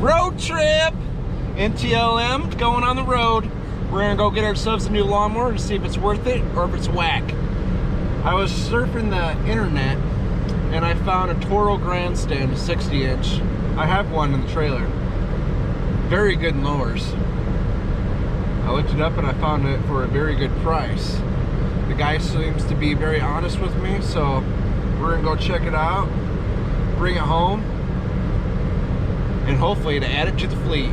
road trip. NTLM, going on the road. We're gonna go get ourselves a new lawnmower to see if it's worth it or if it's whack. I was surfing the internet and I found a Toro grandstand, a 60-inch. I have one in the trailer. Very good in lowers. I looked it up and I found it for a very good price. The guy seems to be very honest with me, so we're gonna go check it out, bring it home, and hopefully to add it to the fleet.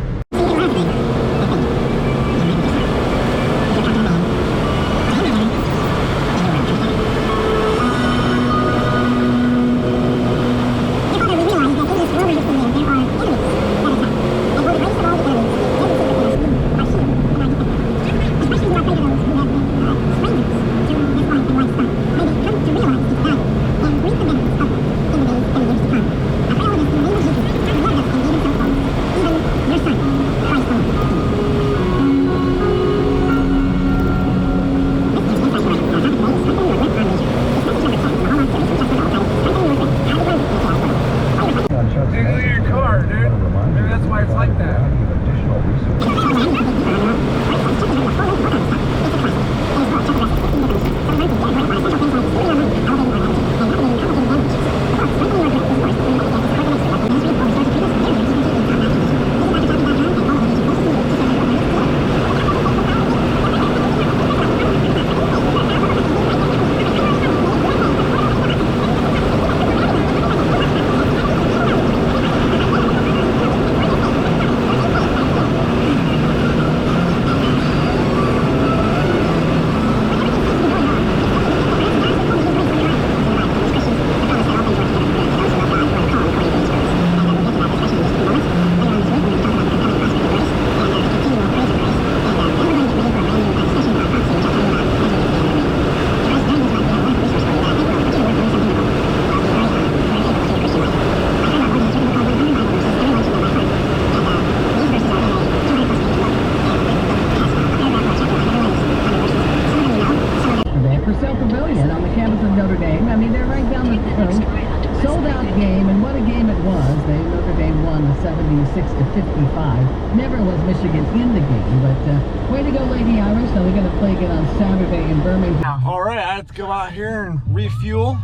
Never was Michigan in the game, but way to go, Lady Irish. Now they're going to play again on Saturday in Birmingham. All right, I have to go out here and refuel,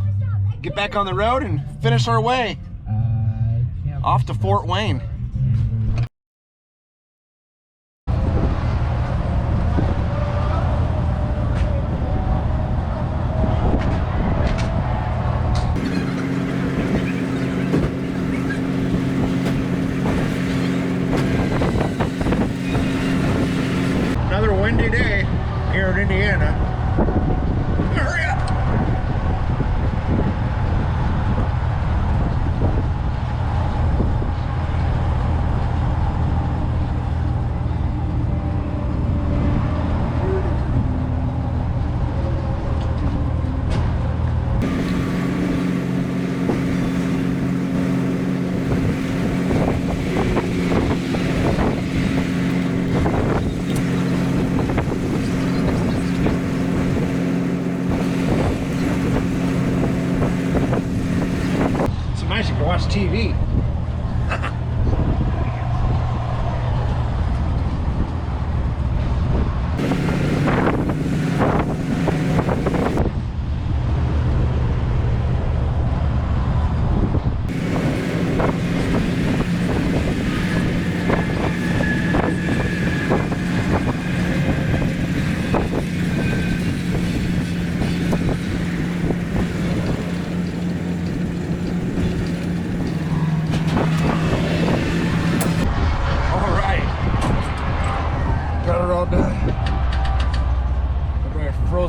get back on the road, and finish our way off to Fort Wayne. Another windy day here in Indiana. Hurry up! You can watch TV.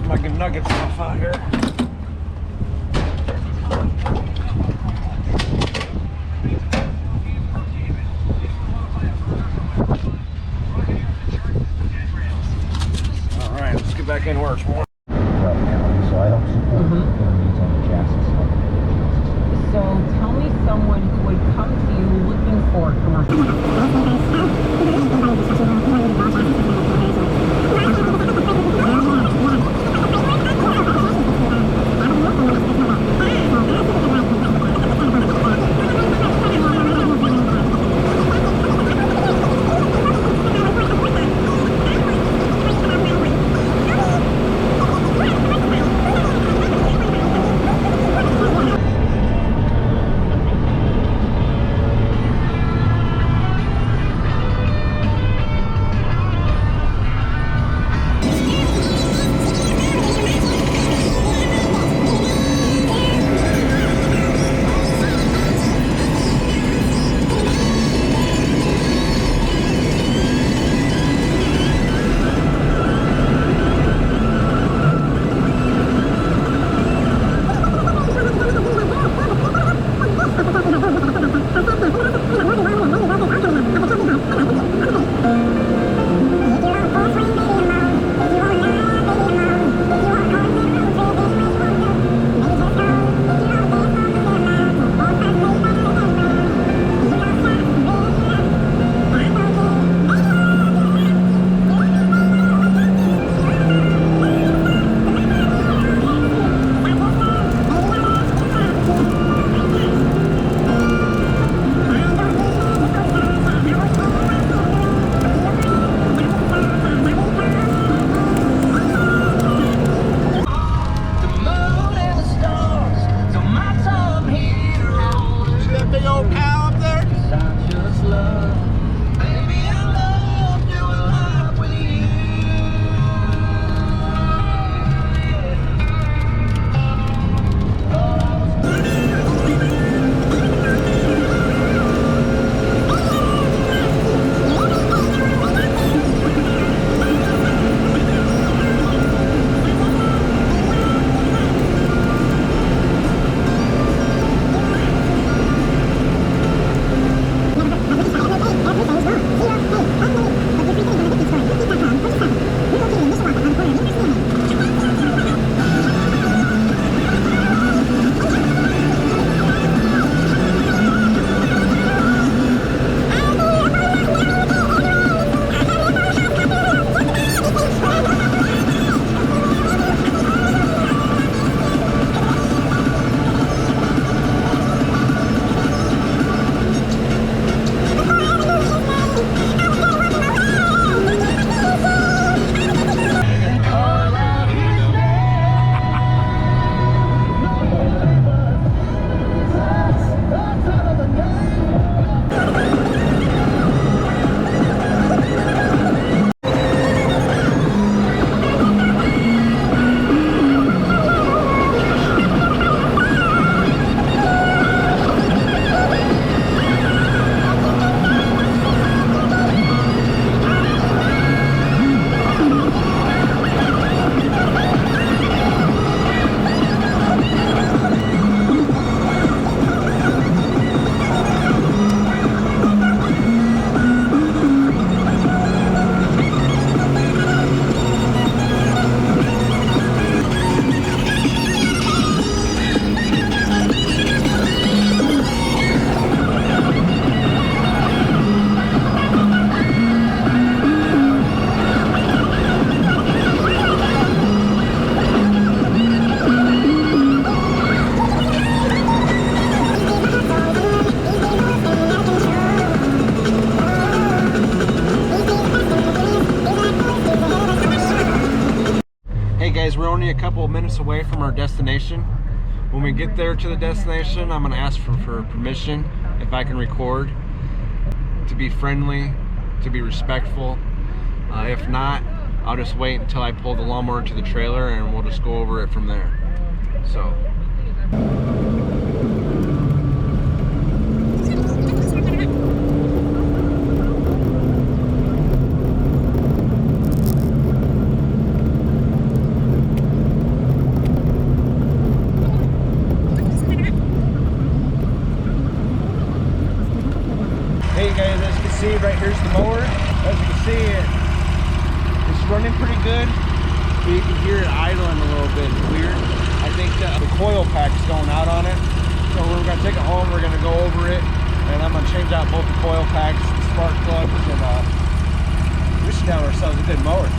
My nuggets off out here. All right, let's get back in where it's warm. So I help support the needs on the chassis side. So tell me someone who would come to you looking for commercial. only a couple of minutes away from our destination. When we get there to the destination, I'm gonna ask for permission if I can record, to be friendly, to be respectful. If not, I'll just wait until I pull the lawnmower to the trailer and we'll just go over it from there. So. Hey guys, as you can see, right here's the mower. As you can see, it's running pretty good, but you can hear it idling a little bit. It's weird. I think the coil pack's going out on it. So we're gonna take it home, we're gonna go over it, and I'm gonna change out both the coil packs, the spark plugs, and we should have ourselves a good mower.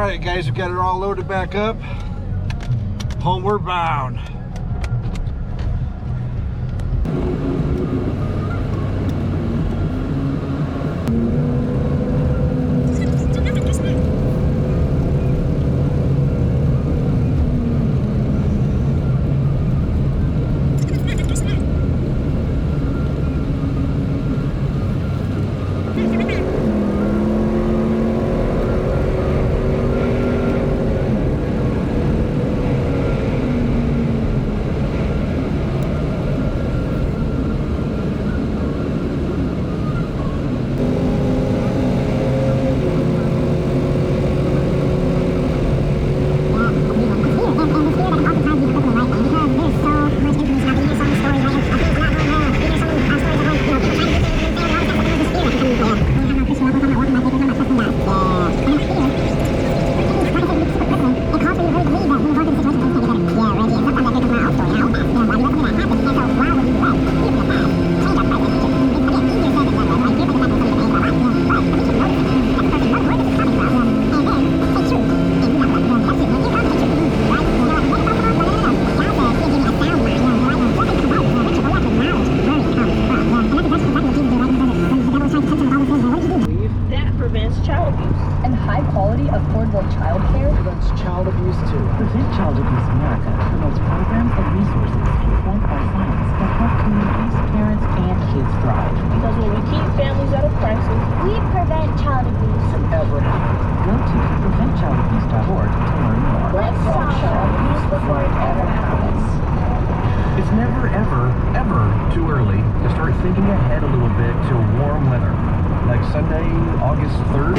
Alright guys, we got it all loaded back up. Homeward bound. It's never, ever too early to start thinking ahead a little bit to warm weather. Like Sunday, August 3rd.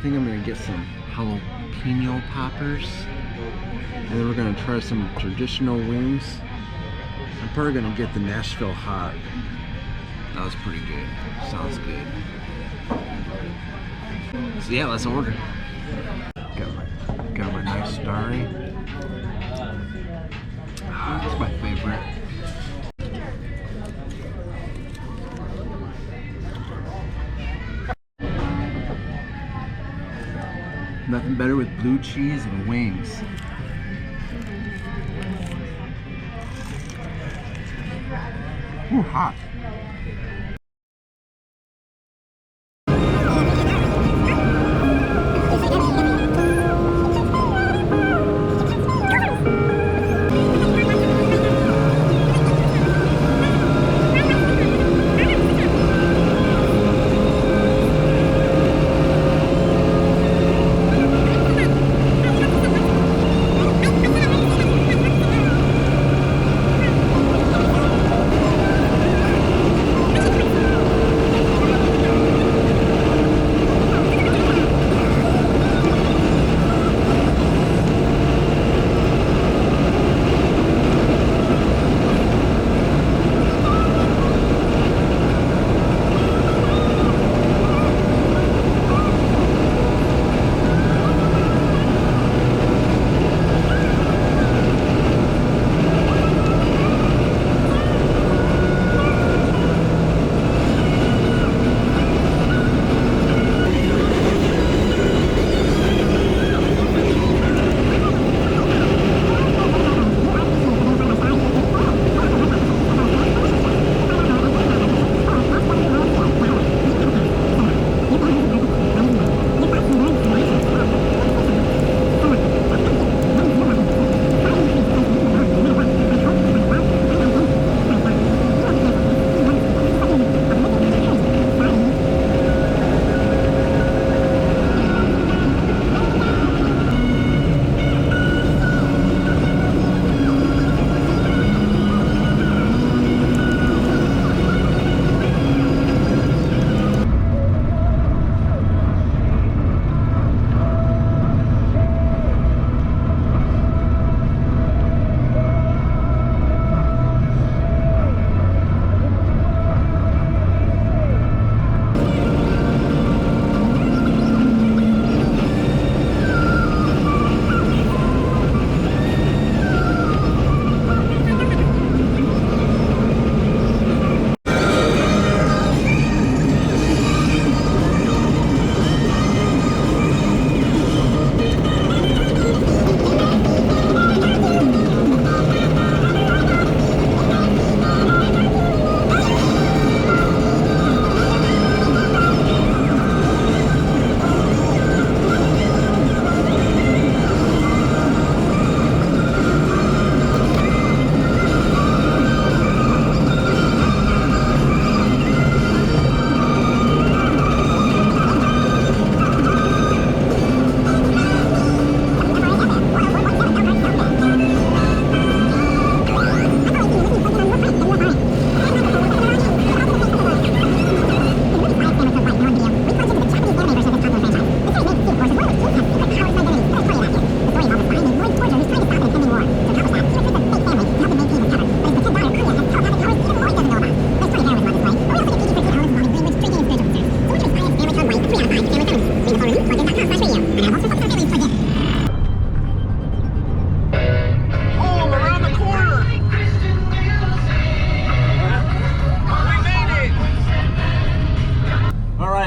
think I'm gonna get some jalapeno poppers. And then we're gonna try some traditional wings. I'm probably gonna get the Nashville hot. That was pretty good. Sounds good. So yeah, let's order. Got my nice starry. It's my favorite. Nothing better with blue cheese and wings. Ooh, hot.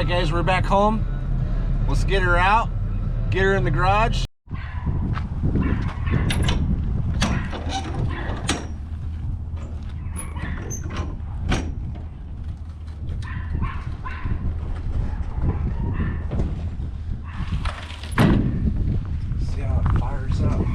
Guys, we're back home. Let's get her out, get her in the garage. See how it fires up.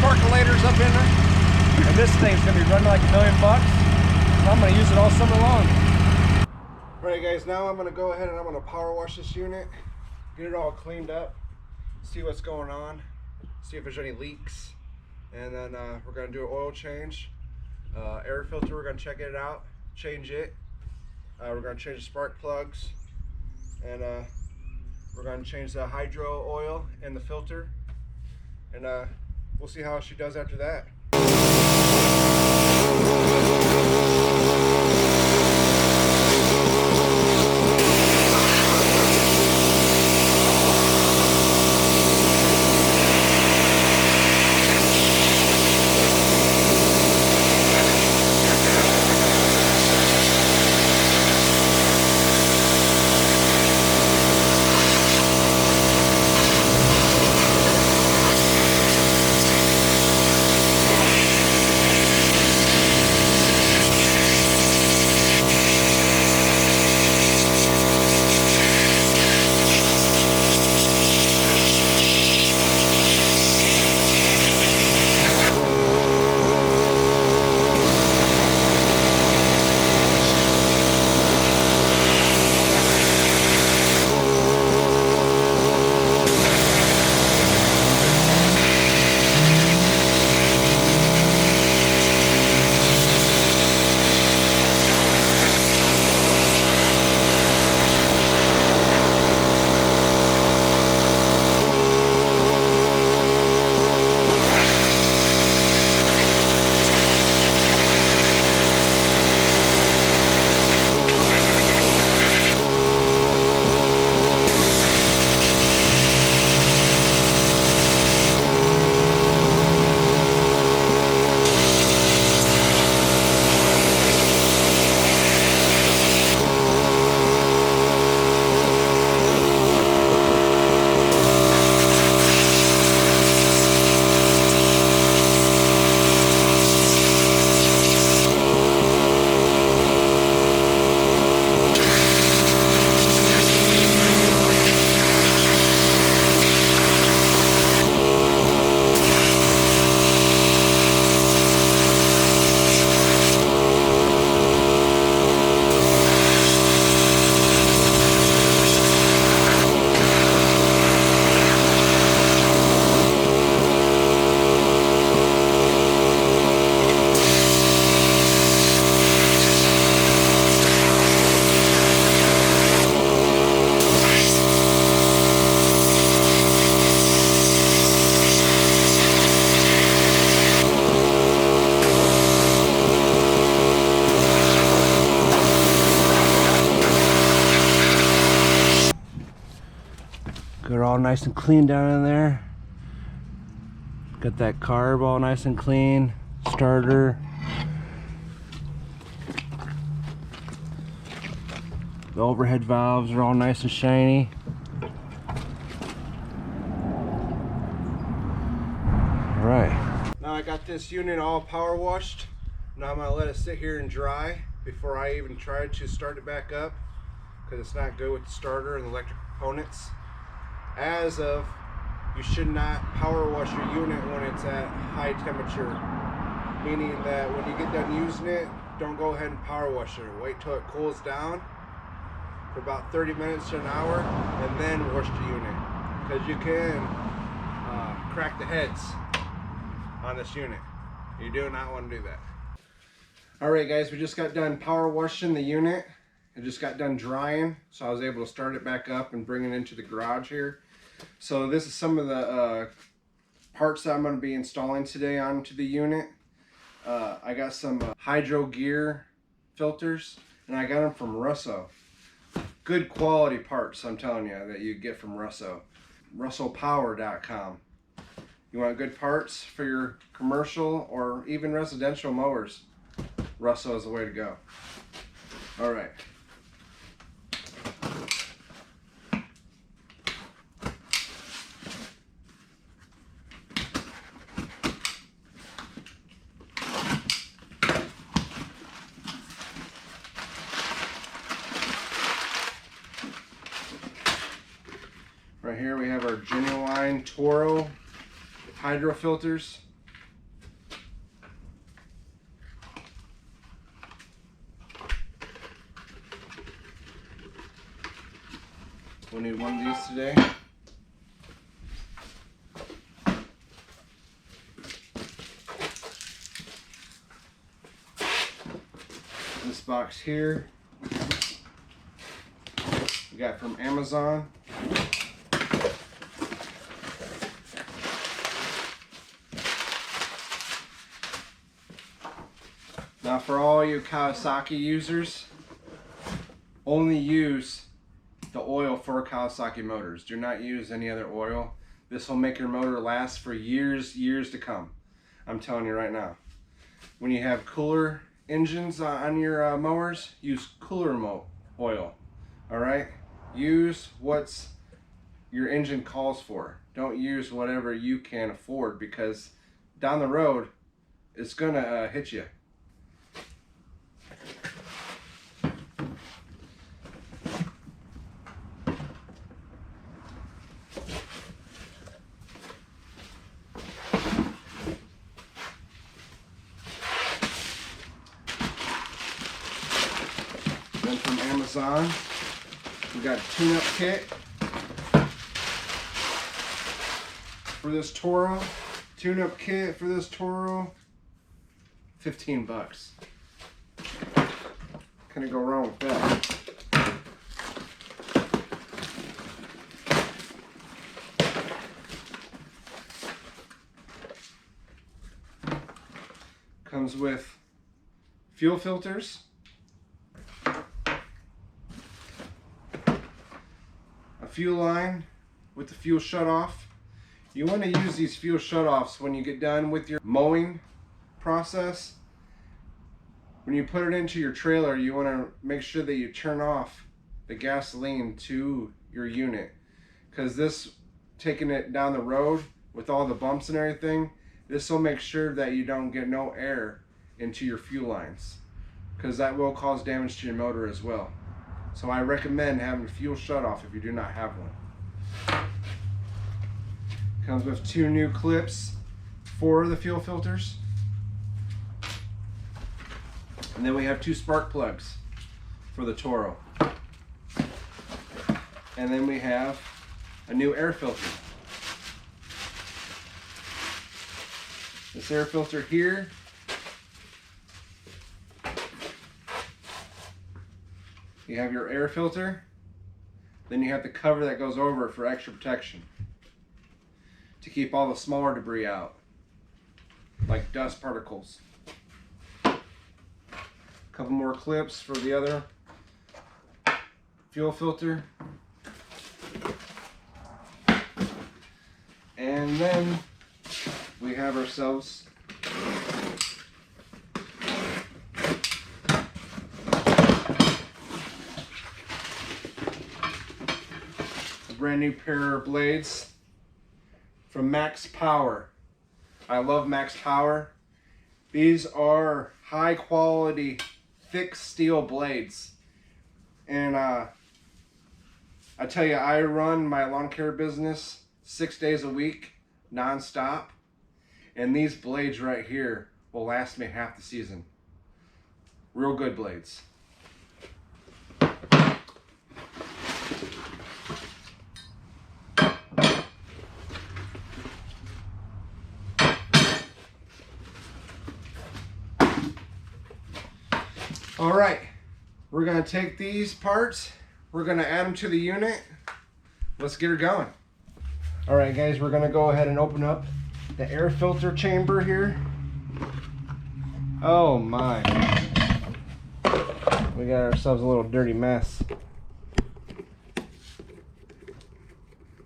percolators up in there. And this thing's gonna be running like $1 million bucks. So I'm gonna use it all summer long. All right guys, now I'm gonna go ahead and I'm gonna power wash this unit, get it all cleaned up, see what's going on, see if there's any leaks. And then we're gonna do an oil change. Air filter, we're gonna check it out, change it. We're gonna change the spark plugs. And we're going to change the hydro oil and the filter, and we'll see how she does after that. Got it all nice and clean down in there. Got that carb all nice and clean. Starter. The overhead valves are all nice and shiny. Alright. Now I got this unit all power washed. Now I'm going to let it sit here and dry before I even try to start it back up, because it's not good with the starter and the electric components. As of, you should not power wash your unit when it's at high temperature, meaning that when you get done using it, don't go ahead and power wash it. Wait till it cools down for about 30 minutes to an hour and then wash the unit, because you can crack the heads on this unit. You do not want to do that. Alright guys, we just got done power washing the unit. It just got done drying, so I was able to start it back up and bring it into the garage here. So this is some of the parts that I'm going to be installing today onto the unit. I got some hydro gear filters, and I got them from Russo. Good quality parts, I'm telling you, that you get from Russo. RussoPower.com. You want good parts for your commercial or even residential mowers, Russo is the way to go. Alright. Right here we have our genuine Toro hydro filters. We'll need one of these today. This box here we got from Amazon. Now for all you Kawasaki users, only use the oil for Kawasaki motors. Do not use any other oil. This will make your motor last for years to come. I'm telling you right now. When you have cooler engines on your mowers, use cooler oil. Alright? Use what's your engine calls for. Don't use whatever you can afford, because down the road it's gonna hit you. Then from Amazon, we got a tune-up kit for this Toro. Tune-up kit for this Toro, 15 bucks. Can't go wrong with that. Comes with fuel filters, a fuel line with the fuel shutoff. You want to use these fuel shutoffs when you get done with your mowing process. When you put it into your trailer, you want to make sure that you turn off the gasoline to your unit, because this, taking it down the road with all the bumps and everything, this will make sure that you don't get no air into your fuel lines, because that will cause damage to your motor as well. So I recommend having a fuel shutoff if you do not have one. Comes with 2 new clips for the fuel filters. And then we have 2 spark plugs for the Toro. And then we have a new air filter. This air filter here you have your air filter, then you have the cover that goes over it for extra protection to keep all the smaller debris out, like dust particles. A couple more clips for the other fuel filter. And then we have ourselves a brand new pair of blades from Max Power. I love Max Power. These are high quality, thick steel blades. And I tell you, I run my lawn care business 6 days a week, non-stop. And these blades right here will last me half the season. Real good blades. All right, we're gonna take these parts, we're gonna add them to the unit. Let's get her going. All right, guys, we're gonna go ahead and open up the air filter chamber here. Oh my. We got ourselves a little dirty mess.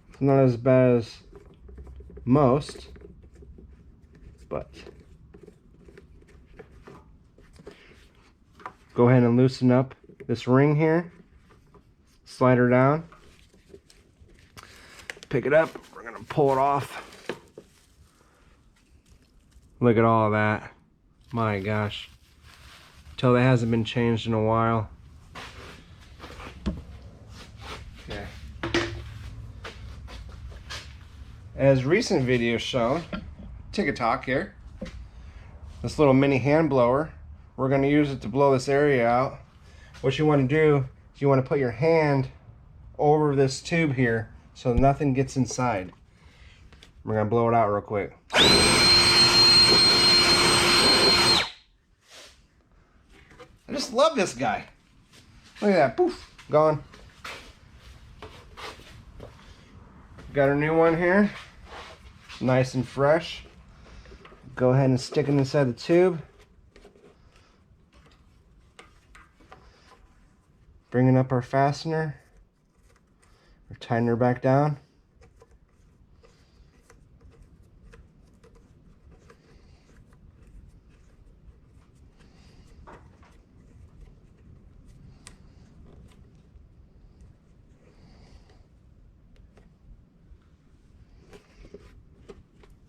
It's not as bad as most, but go ahead and loosen up this ring here. Slide her down. Pick it up. We're gonna pull it off. Look at all of that. My gosh. Tell that hasn't been changed in a while. Okay. As recent videos shown, TikTok here. This little mini hand blower. We're going to use it to blow this area out. What you want to do is you want to put your hand over this tube here so nothing gets inside. We're gonna blow it out real quick. I just love this guy. Look at that, poof, gone. Got our new one here, nice and fresh. Go ahead and stick it inside the tube. Bringing up our fastener. Or tighten her back down.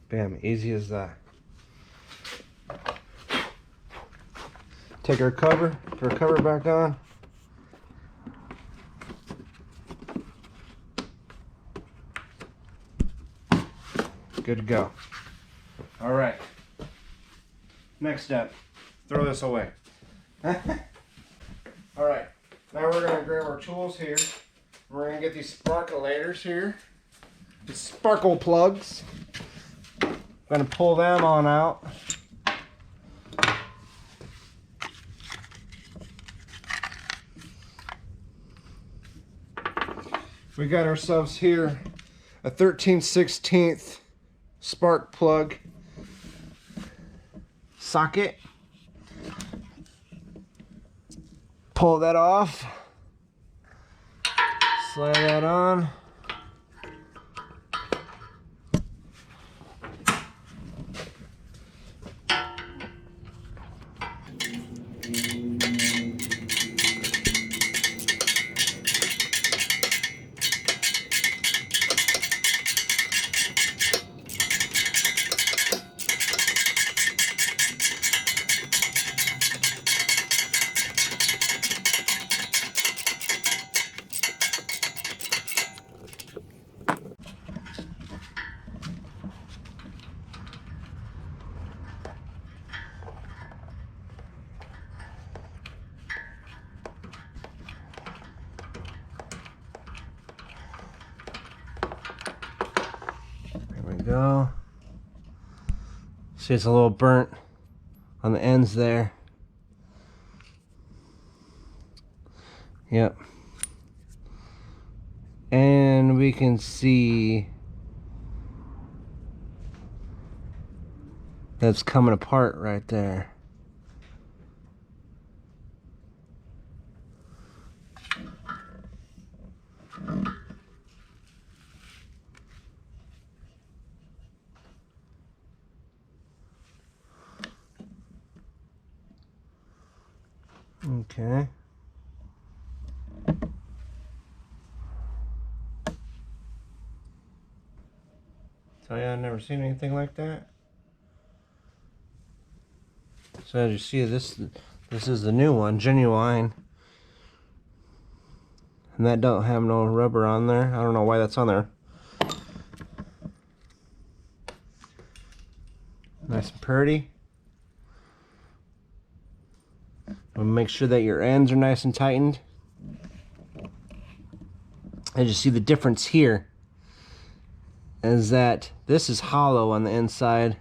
Bam, easy as that. Take our cover, put our cover back on. Good to go. All right. Next step, throw this away. All right, now we're gonna grab our tools here. We're gonna get these sparkulators here, the sparkle plugs. I'm gonna pull them on out. We got ourselves here a 13/16 spark plug socket. Pull that off. Slide that on. Go. See, it's a little burnt on the ends there. Yep. And we can see that's coming apart right there. Okay. Tell you I've never seen anything like that. So as you see, this is the new one, genuine. And that don't have no rubber on there. I don't know why that's on there. Nice and pretty. Make sure that your ends are nice and tightened. As you see, the difference here is that this is hollow on the inside.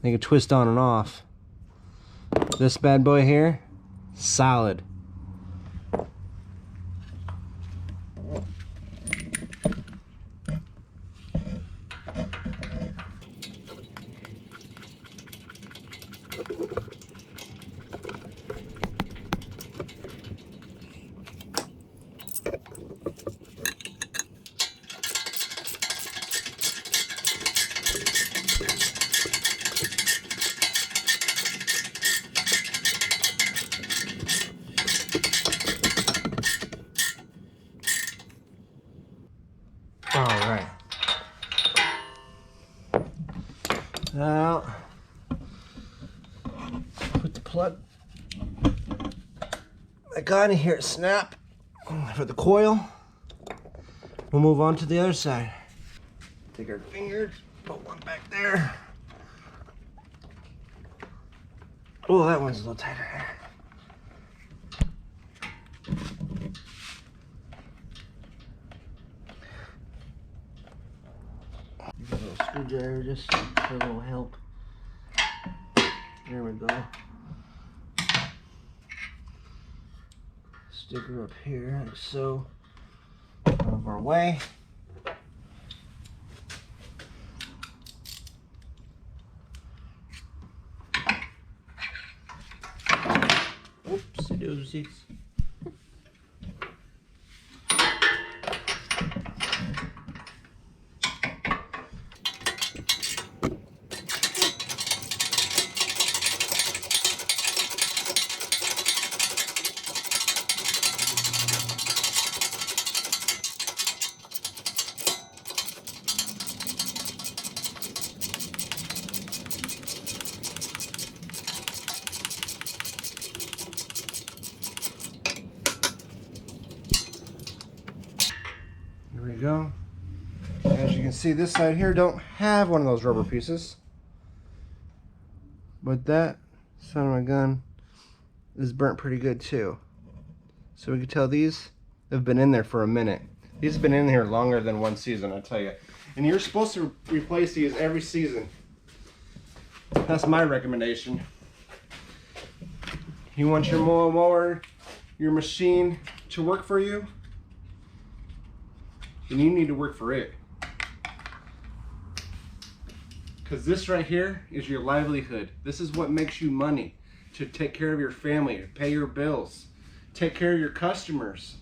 They can twist on and off. This bad boy here, solid. All right. Now, put the plug back on here, snap for the coil. We'll move on to the other side. Take our fingers, put one back there. Oh, that one's a little tighter. screwdriver just for a little help. There we go. Stick her up here, like so. Out of our way. Oopsie doosies. There we go. As you can see, this side here don't have one of those rubber pieces. But that son of a gun is burnt pretty good too. So we can tell these have been in there for a minute. These have been in here longer than one season, I tell you. And you're supposed to replace these every season. That's my recommendation. You want your mower, your machine to work for you, then you need to work for it. Because this right here is your livelihood. This is what makes you money to take care of your family, to pay your bills, take care of your customers.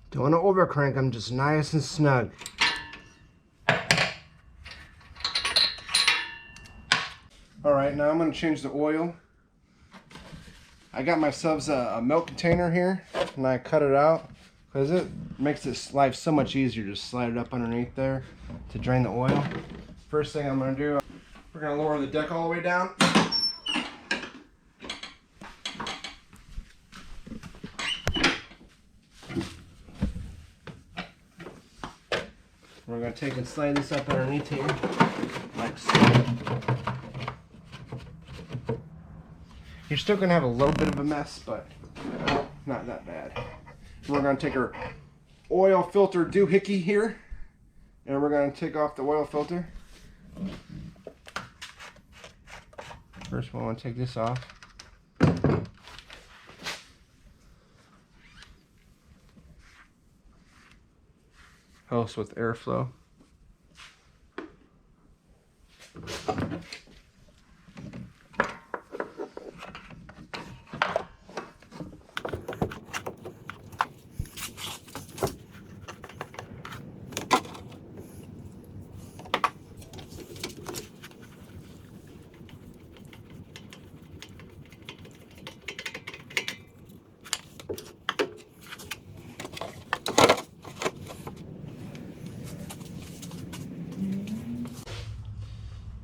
Don't want to overcrank them, just nice and snug. Alright, now I'm going to change the oil. I got myself a milk container here, and I cut it out because it makes this life so much easier. Just slide it up underneath there to drain the oil. First thing I'm going to do, we're going to lower the deck all the way down. We're going to take and slide this up underneath here, like so. You're still going to have a little bit of a mess, but not that bad. We're going to take our oil filter doohickey here, and we're going to take off the oil filter. First we want to take this off. Helps with airflow.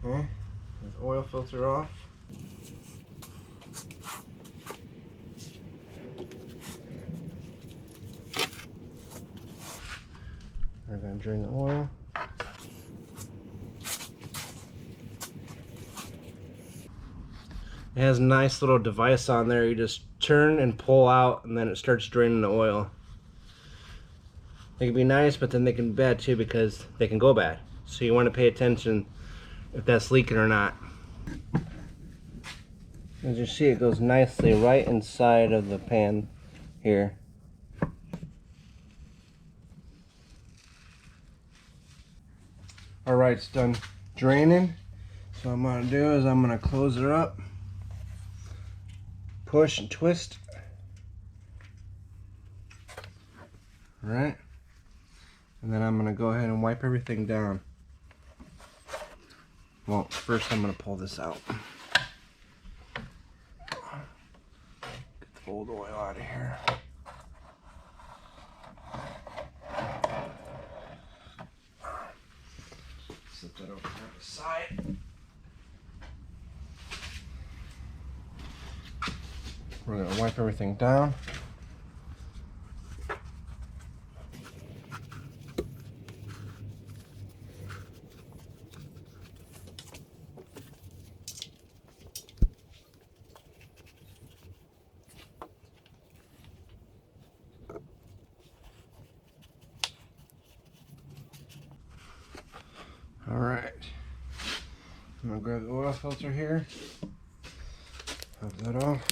Okay, the oil filter off. We're going to drain the oil. It has a nice little device on there. You just turn and pull out, and then it starts draining the oil. They can be nice, but then they can be bad too because they can go bad. So you want to pay attention if that's leaking or not. As you see, it goes nicely right inside of the pan here. Alright, it's done draining. So what I'm going to do is I'm going to close her up. push and twist. All right. And then I'm going to go ahead and wipe everything down. Well, first I'm going to pull this out. Get the old oil out of here. Set that over to the side. We're going to wipe everything down. All right. I'm going to grab the oil filter here. Pop that off.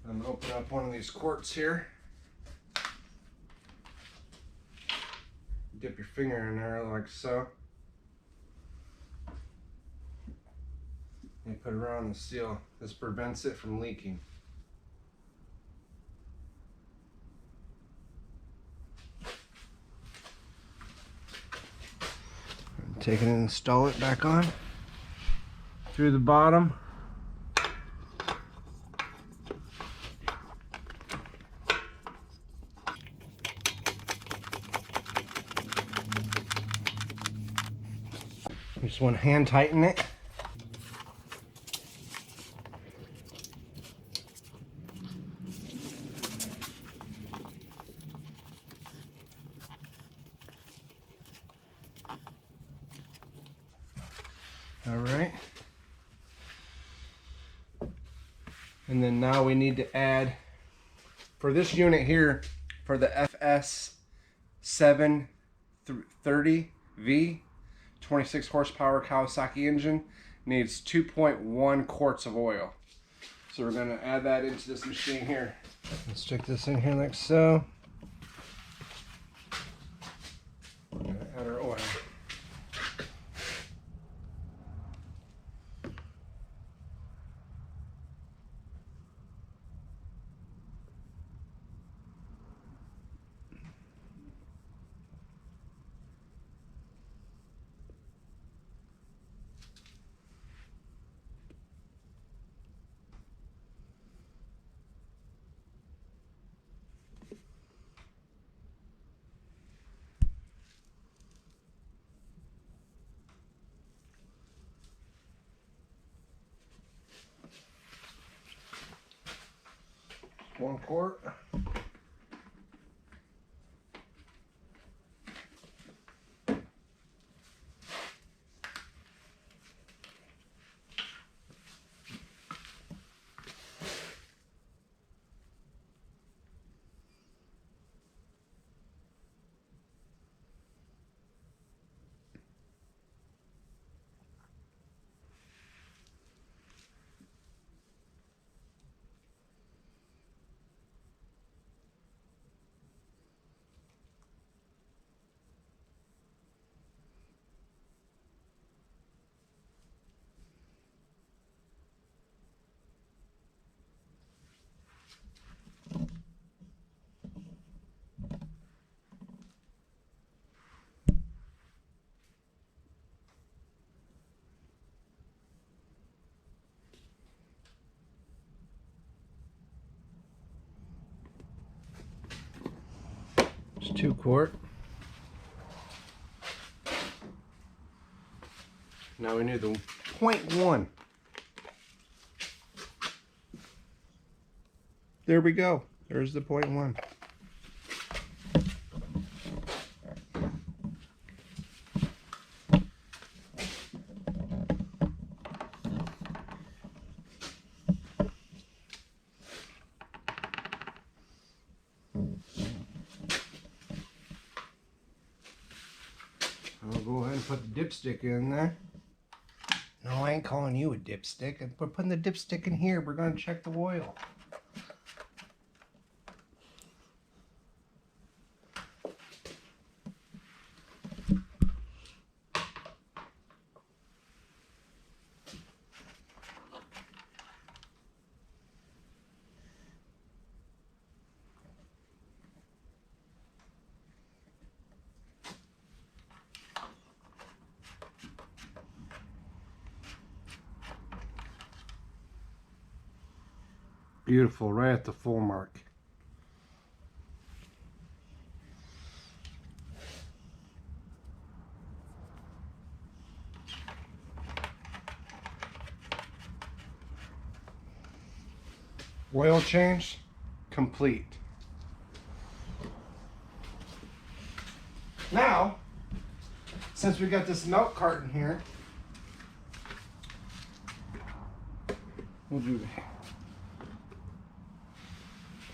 I'm going to open up one of these quarts here. Dip your finger in there like so. And you put it around the seal. This prevents it from leaking. Take it and install it back on through the bottom. You just want to hand tighten it. All right. And then now we need to add, for this unit here, for the FS 730V, 26 horsepower Kawasaki engine, needs 2.1 quarts of oil. So we're going to add that into this machine here. Let's stick this in here like so. We're going to add our oil. One quart. It's 2 quart. Now we need the 0.1. There we go. There's the 0.1. I'll go ahead and put the dipstick in there. No, I ain't calling you a dipstick. We're putting the dipstick in here. We're going to check the oil. Beautiful, right at the full mark. Oil change complete. Now, since we got this milk carton here,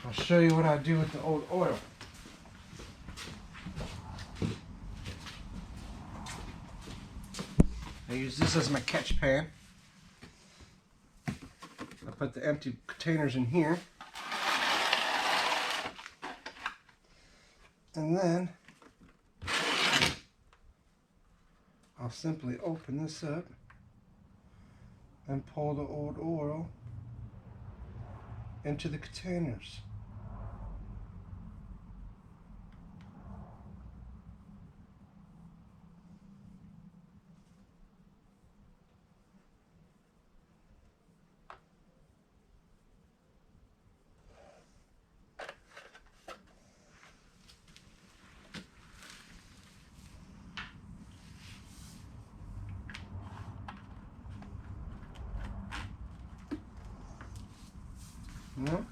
I'll show you what I do with the old oil. I use this as my catch pan. I put the empty containers in here. And then I'll simply open this up and pull the old oil into the containers. No.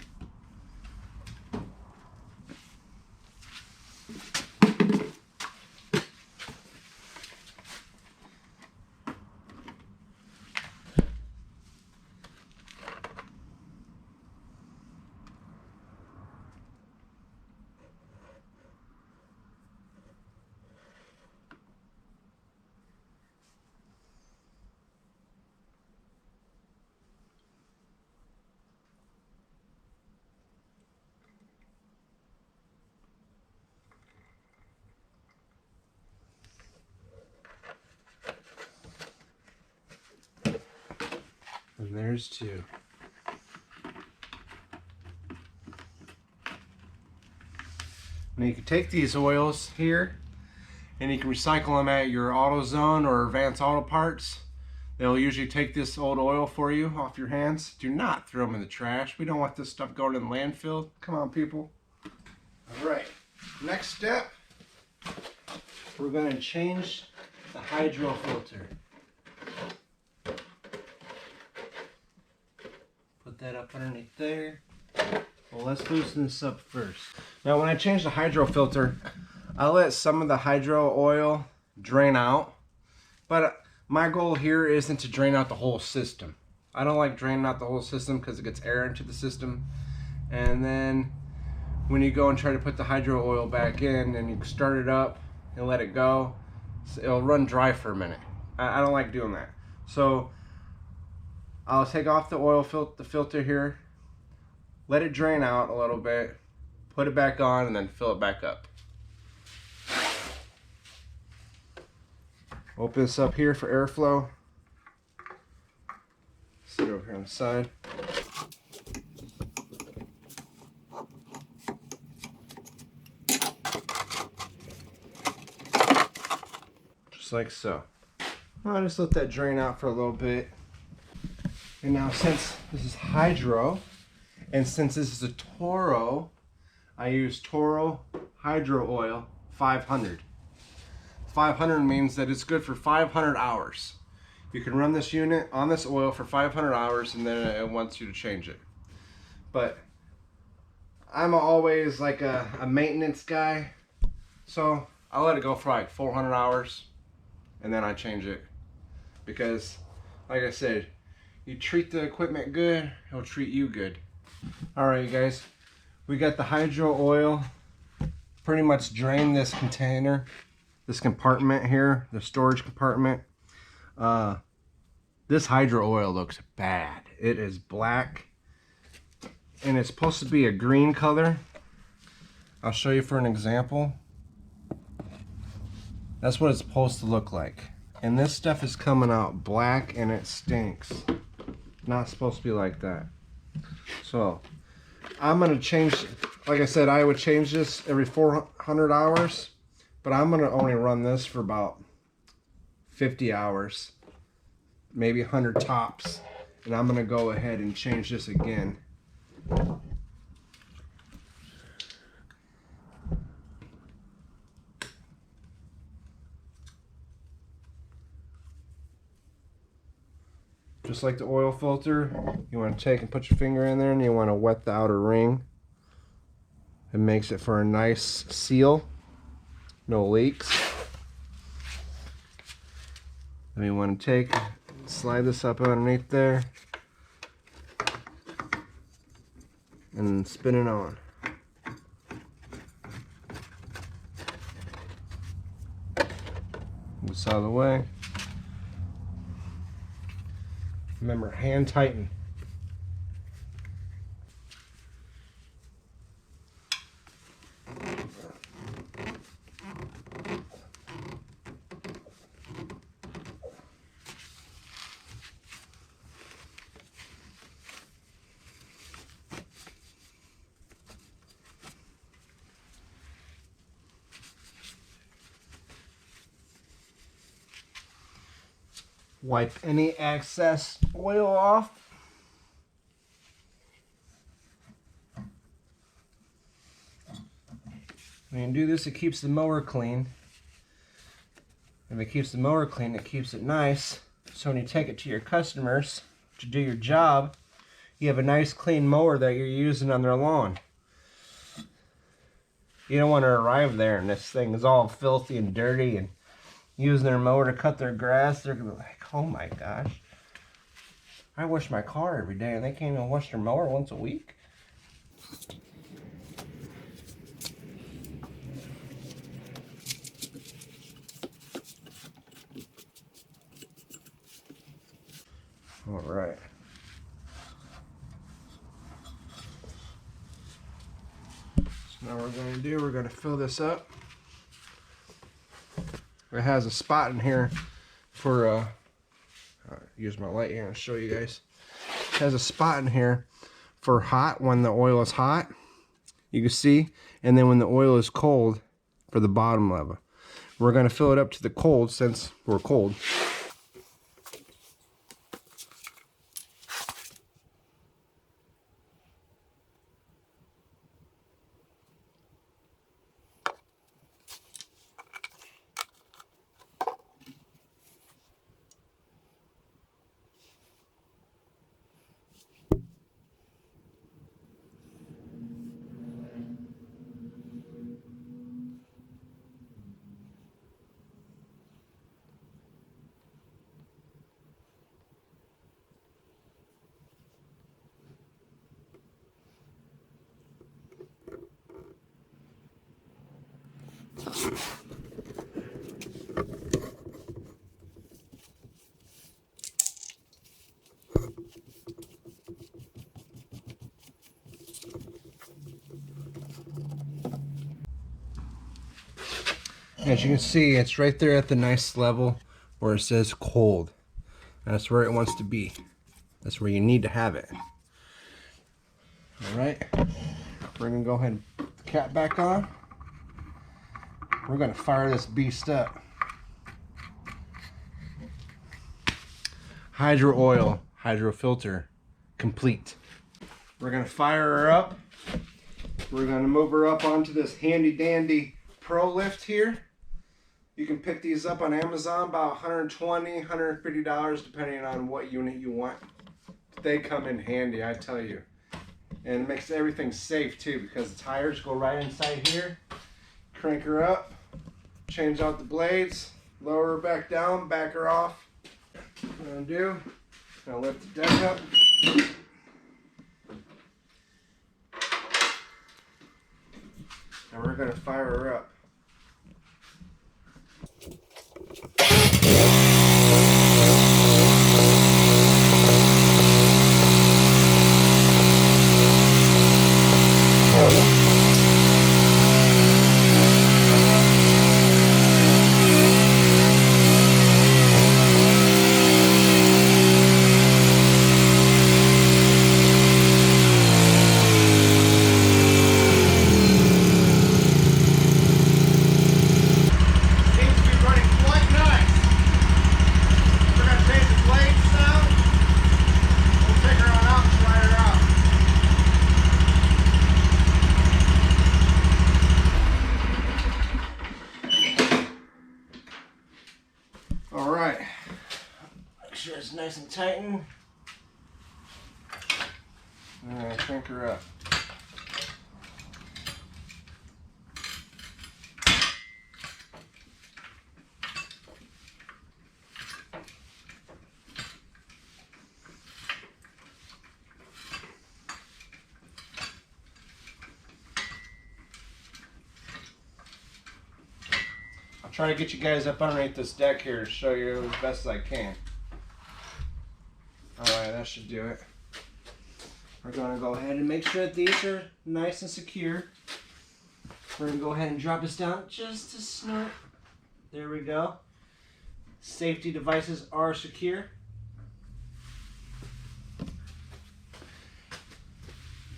And there's two. Now you can take these oils here and you can recycle them at your AutoZone or Advanced Auto Parts. They'll usually take this old oil for you off your hands. Do not throw them in the trash. We don't want this stuff going in the landfill. Come on, people. All right, next step, we're going to change the hydro filter. Put that up underneath there. Well, let's loosen this up first. Now, when I change the hydro filter, I let some of the hydro oil drain out, but my goal here isn't to drain out the whole system. I don't like draining out the whole system because it gets air into the system, and then when you go and try to put the hydro oil back in and you start it up and let it go, it'll run dry for a minute. I don't like doing that. So I'll take off the oil filter here, let it drain out a little bit, put it back on, and then fill it back up. Open this up here for airflow. Sit over here on the side. Just like so. I'll just let that drain out for a little bit. And now, since this is hydro, and since this is a Toro, I use Toro Hydro Oil 500. 500 means that it's good for 500 hours. You can run this unit on this oil for 500 hours and then it wants you to change it. But I'm always like a maintenance guy, so I let it go for like 400 hours and then I change it. Because, like I said, you treat the equipment good, it'll treat you good. Alright, you guys, we got the hydro oil pretty much drained this container, this compartment here, the storage compartment. This hydro oil looks bad. It is black and it's supposed to be a green color. I'll show you for an example. That's what it's supposed to look like. And this stuff is coming out black and it stinks. Not supposed to be like that. So I'm gonna change, like I said, I would change this every 400 hours, but I'm gonna only run this for about 50 hours, maybe 100 tops. And I'm gonna go ahead and change this again Just like the oil filter, you want to take and put your finger in there and you want to wet the outer ring. It makes it for a nice seal, no leaks. Then you want to take, slide this up underneath there and spin it on. Move this out of the way. Remember, hand tighten. Wipe any excess oil off. When you do this, it keeps the mower clean. If it keeps the mower clean, it keeps it nice. So when you take it to your customers to do your job, you have a nice clean mower that you're using on their lawn. You don't want to arrive there and this thing is all filthy and dirty and using their mower to cut their grass. They're gonna be like, oh my gosh, I wash my car every day and they can't even wash their mower once a week. All right. So now what we're going to do, we're going to fill this up. It has a spot in here for, use my light here and show you guys. It has a spot in here for hot when the oil is hot, you can see, and then when the oil is cold for the bottom level. We're going to fill it up to the cold since we're cold. As you can see, it's right there at the nice level where it says cold. That's where it wants to be. That's where you need to have it. Alright, we're going to go ahead and put the cap back on. We're going to fire this beast up. Hydro oil, hydro filter, complete. We're going to fire her up. We're going to move her up onto this handy dandy Pro lift here. You can pick these up on Amazon, about $120, $150 depending on what unit you want. They come in handy, I tell you. And it makes everything safe too, because the tires go right inside here. Crank her up, change out the blades, lower her back down, back her off. What I'm gonna do, I'm gonna lift the deck up. And we're gonna fire her up. right. Make sure it's nice and tightened. All right, crank her up. I'll try to get you guys up underneath this deck here to show you as best as I can. Alright, that should do it. We're going to go ahead and make sure that these are nice and secure. We're going to go ahead and drop this down just a snort. There we go. Safety devices are secure.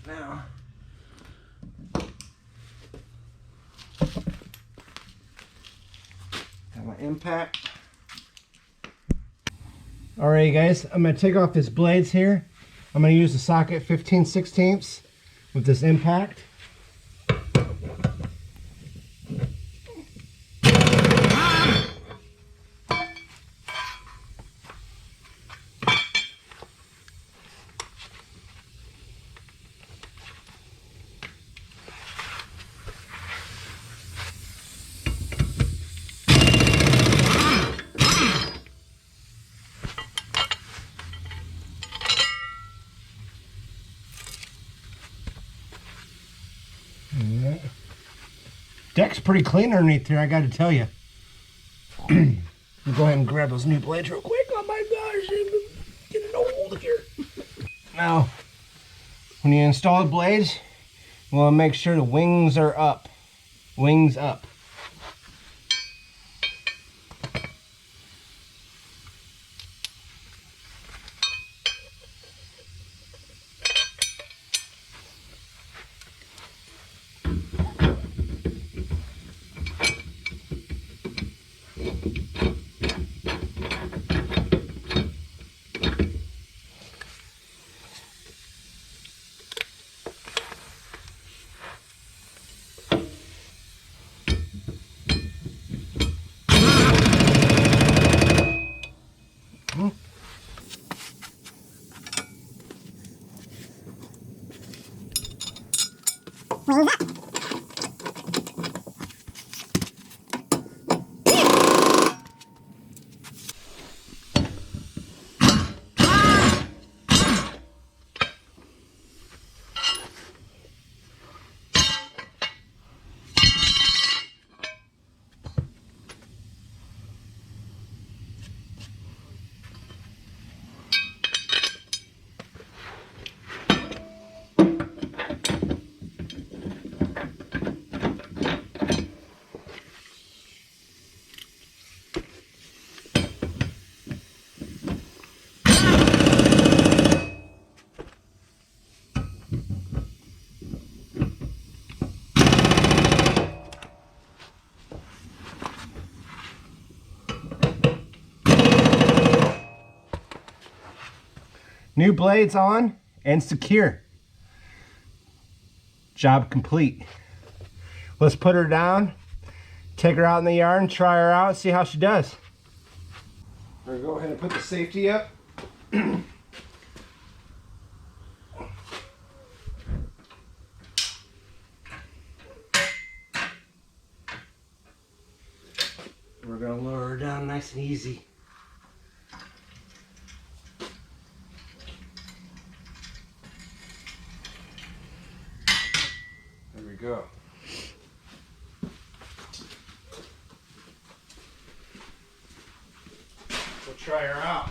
Now, got my impact. Alright guys, I'm going to take off this blades here. I'm going to use the socket 15/16 with this impact. Deck's pretty clean underneath here, I got to tell you. We'll go ahead and grab those new blades real quick. Oh my gosh, I'm getting old here. Now, when you install the blades, you want to make sure the wings are up. Wings up. New blades on and secure. Job complete. Let's put her down, take her out in the yard and try her out, see how she does. We're gonna go ahead and put the safety up. We're gonna lower her down nice and easy. There we go. We'll try her out.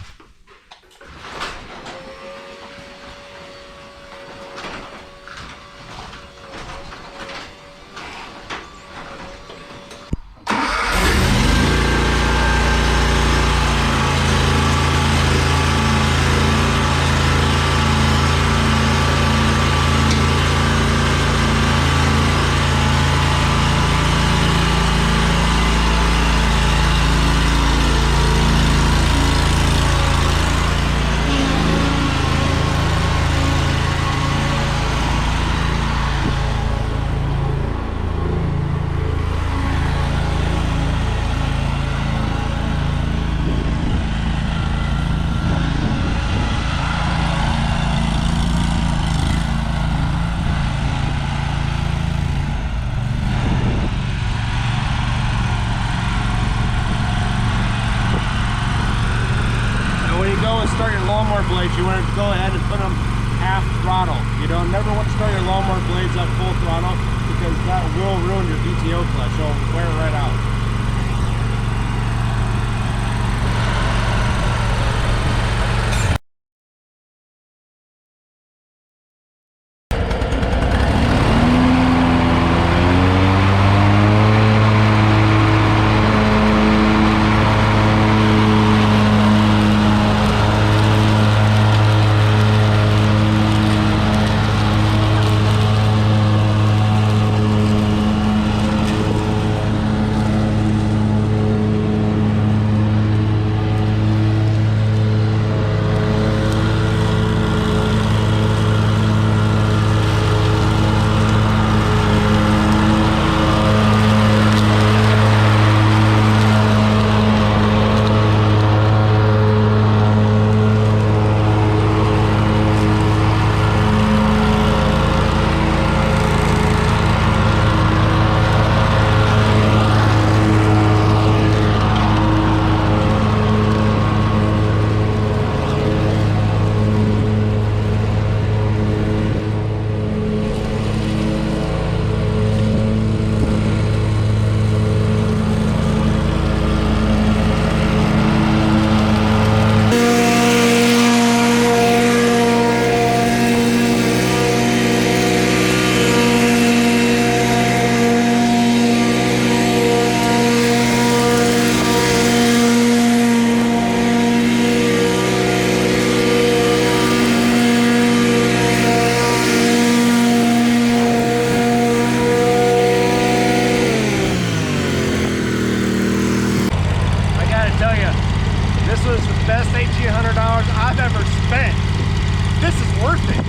go and start your lawnmower blades, you want to go ahead and put them half throttle. You don't never want to start your lawnmower blades up full throttle because that will ruin your PTO clutch. It'll wear it right out. I've ever spent. This is worth it.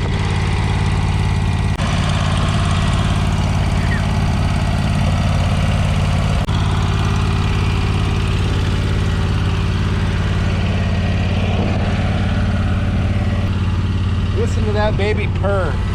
Listen to that baby purr.